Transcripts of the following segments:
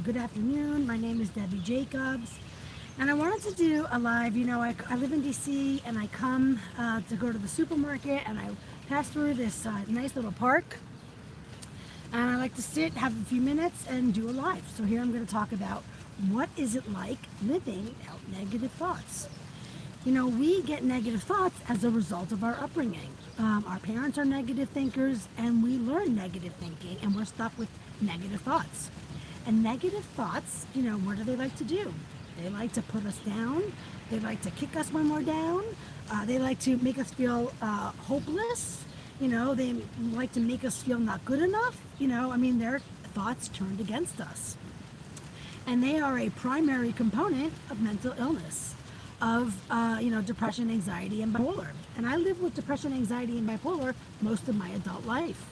Good afternoon. My name is Debbie Jacobs, and I wanted to do a live. I live in DC, and I come to go to the supermarket, and I pass through this nice little park, and I like to sit, have a few minutes, and do a live. So here I'm going to talk about what is it like living out negative thoughts. We get negative thoughts as a result of our upbringing. Our parents are negative thinkers, and we learn negative thinking, and we're stuck with negative thoughts. And negative thoughts, what do they like to do? They like to put us down. They like to kick us when we're down. They like to make us feel hopeless. They like to make us feel not good enough. Their thoughts turned against us. And they are a primary component of mental illness, of depression, anxiety, and bipolar. And I lived with depression, anxiety, and bipolar most of my adult life.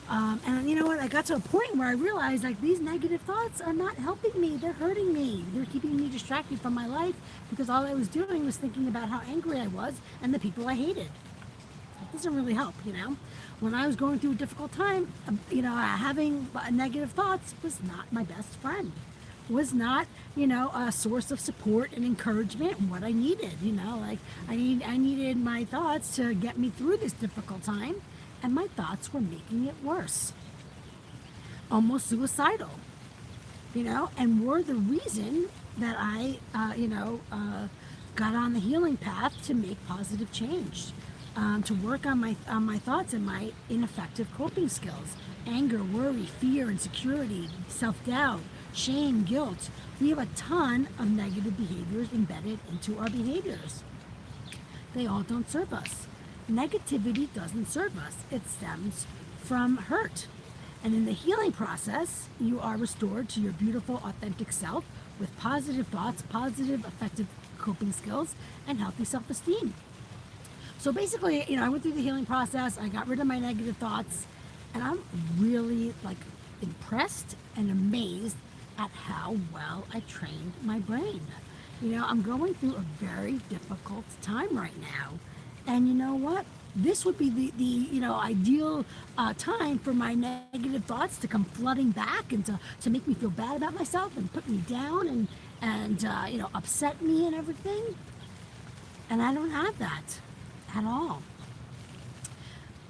And you know what? I got to a point where I realized like these negative thoughts are not helping me. They're hurting me. They're keeping me distracted from my life because all I was doing was thinking about how angry I was and the people I hated. It doesn't really help. When I was going through a difficult time, having negative thoughts was not my best friend. Was not, a source of support and encouragement and what I needed. Like I needed my thoughts to get me through this difficult time, and my thoughts were making it worse, almost suicidal, and were the reason that I, got on the healing path to make positive change, to work on my thoughts and my ineffective coping skills, anger, worry, fear, insecurity, self-doubt, shame, guilt. We have a ton of negative behaviors embedded into our behaviors. They all don't serve us. Negativity doesn't serve us. It stems from hurt. And in the healing process, you are restored to your beautiful, authentic self with positive thoughts, positive, effective coping skills, and healthy self-esteem. So basically, I went through the healing process. I got rid of my negative thoughts, and I'm really impressed and amazed at how well I trained my brain. I'm going through a very difficult time right now. And you know what? This would be the ideal time for my negative thoughts to come flooding back and to make me feel bad about myself and put me down and upset me and everything. And I don't have that at all.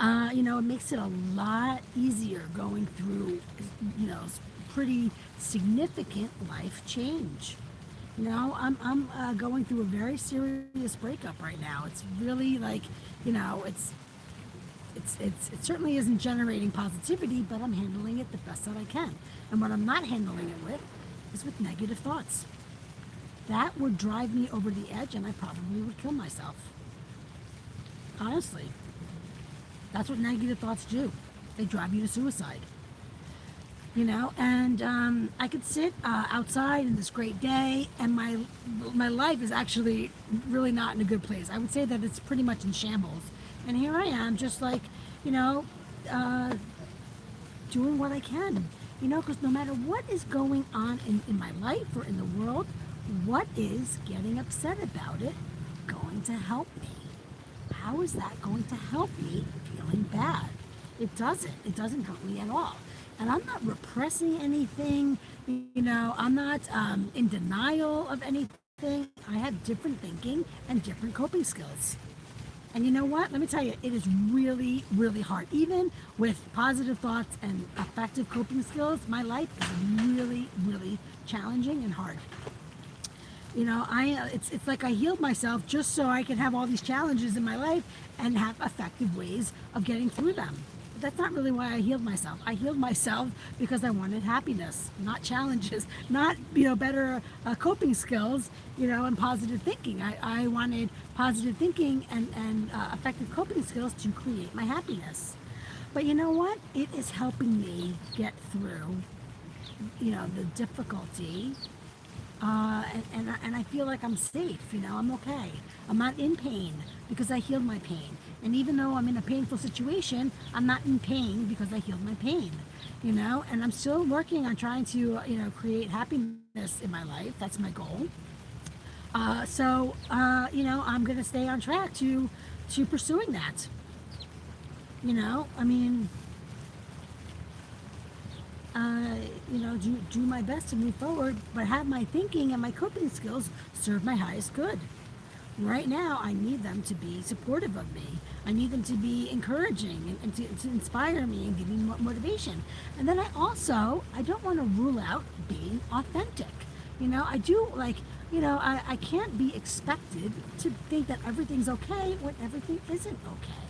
It makes it a lot easier going through, pretty significant life change. I'm going through a very serious breakup right now. It's really it certainly isn't generating positivity, but I'm handling it the best that I can. And what I'm not handling it with is with negative thoughts. That would drive me over the edge, and I probably would kill myself. Honestly, that's what negative thoughts do. They drive you to suicide. And I could sit outside in this great day, and my life is actually really not in a good place. I would say that it's pretty much in shambles. And here I am, just doing what I can. Because no matter what is going on in my life or in the world, what is getting upset about it going to help me? How is that going to help me feeling bad? It doesn't. It doesn't help me at all. And I'm not repressing anything. I'm not in denial of anything. I have different thinking and different coping skills. And you know what? Let me tell you, it is really, really hard. Even with positive thoughts and effective coping skills, my life is really, really challenging and hard. It's like I healed myself just so I can have all these challenges in my life and have effective ways of getting through them. But that's not really why I healed myself. I healed myself because I wanted happiness, not challenges, not better coping skills, and positive thinking. I wanted positive thinking and effective coping skills to create my happiness. But you know what? It is helping me get through, the difficulty. And I feel like I'm safe, I'm okay. I'm not in pain because I healed my pain. And even though I'm in a painful situation, I'm not in pain because I healed my pain, and I'm still working on trying to, create happiness in my life. That's my goal. I'm going to stay on track to pursuing that. do my best to move forward, but have my thinking and my coping skills serve my highest good. Right now, I need them to be supportive of me. I need them to be encouraging and to inspire me and give me motivation. And then I don't want to rule out being authentic. I do like, I can't be expected to think that everything's okay when everything isn't okay,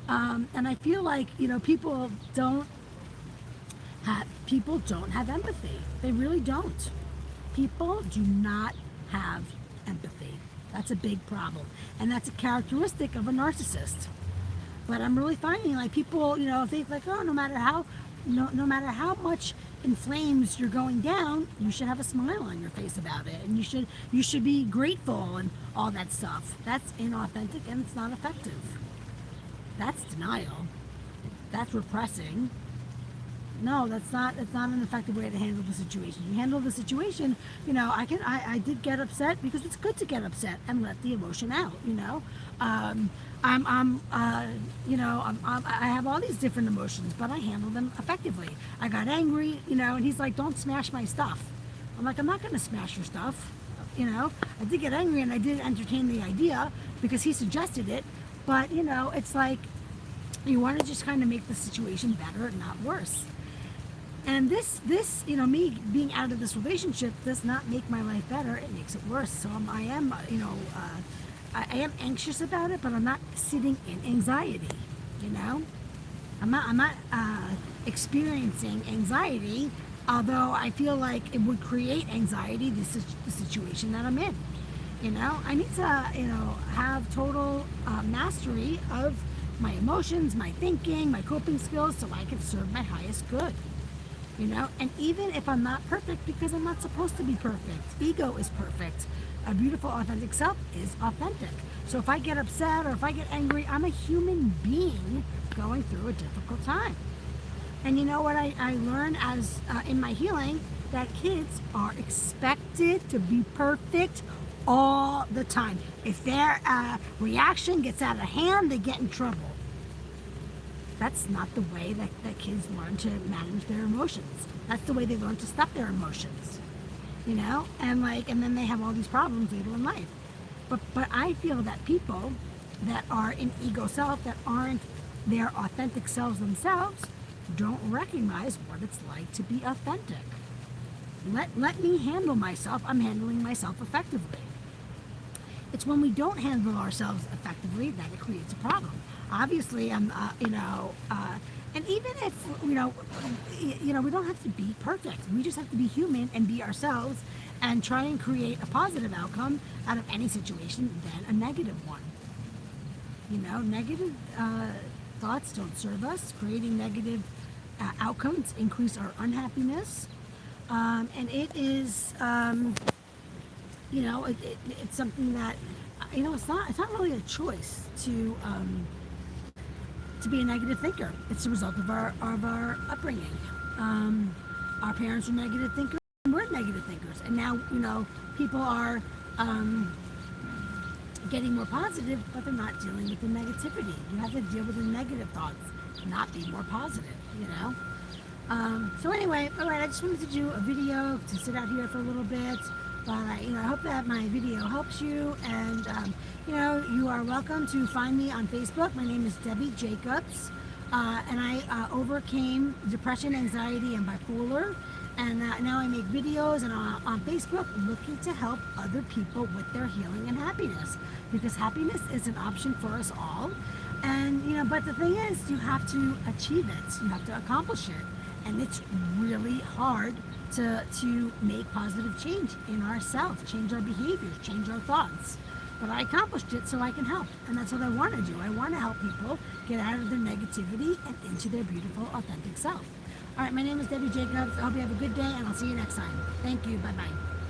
and I feel like, people don't have empathy. They really don't. People do not have empathy. That's a big problem. And that's a characteristic of a narcissist. But I'm really finding like people, think like, oh, no matter how much in flames you're going down, you should have a smile on your face about it. And you should be grateful and all that stuff. That's inauthentic and it's not effective. That's denial. That's repressing. No, that's not an effective way to handle the situation. You handle the situation, I did get upset because it's good to get upset and let the emotion out, I have all these different emotions, but I handle them effectively. I got angry, and he's like, don't smash my stuff. I'm like, I'm not going to smash your stuff. I did get angry and I did entertain the idea because he suggested it, but it's like, you want to just kind of make the situation better, not worse. And this, me being out of this relationship does not make my life better. It makes it worse. So I am anxious about it, but I'm not sitting in anxiety. I'm not experiencing anxiety, although I feel like it would create anxiety. This is the situation that I'm in. I need to, have total mastery of my emotions, my thinking, my coping skills, so I can serve my highest good. And even if I'm not perfect, because I'm not supposed to be perfect, ego is perfect. A beautiful, authentic self is authentic. So if I get upset or if I get angry, I'm a human being going through a difficult time. And you know what I learned as in my healing? That kids are expected to be perfect all the time. If their reaction gets out of hand, they get in trouble. That's not the way that kids learn to manage their emotions. That's the way they learn to stop their emotions, and then they have all these problems later in life. But I feel that people that are in ego self, that aren't their authentic selves themselves, don't recognize what it's like to be authentic. Let me handle myself. I'm handling myself effectively. It's when we don't handle ourselves effectively that it creates a problem. Obviously, and even if, we don't have to be perfect. We just have to be human and be ourselves and try and create a positive outcome out of any situation than a negative one. Negative thoughts don't serve us. Creating negative outcomes increase our unhappiness. And it is, it's something that, it's not really a choice to be a negative thinker. It's the result of our upbringing. Our parents are negative thinkers, and we're negative thinkers. And now, people are getting more positive, but they're not dealing with the negativity. You have to deal with the negative thoughts, not be more positive, So anyway, all right, I just wanted to do a video to sit out here for a little bit. But I hope that my video helps you, and you are welcome to find me on Facebook. My name is Debbie Jacobs, and I overcame depression, anxiety, and bipolar, and now I make videos and on Facebook looking to help other people with their healing and happiness, because happiness is an option for us all, and but the thing is, you have to achieve it, you have to accomplish it, and it's really hard to make positive change in ourselves, change our behaviors, change our thoughts. But I accomplished it so I can help. And that's what I want to do. I want to help people get out of their negativity and into their beautiful, authentic self. All right, my name is Debbie Jacobs. I hope you have a good day, and I'll see you next time. Thank you. Bye-bye.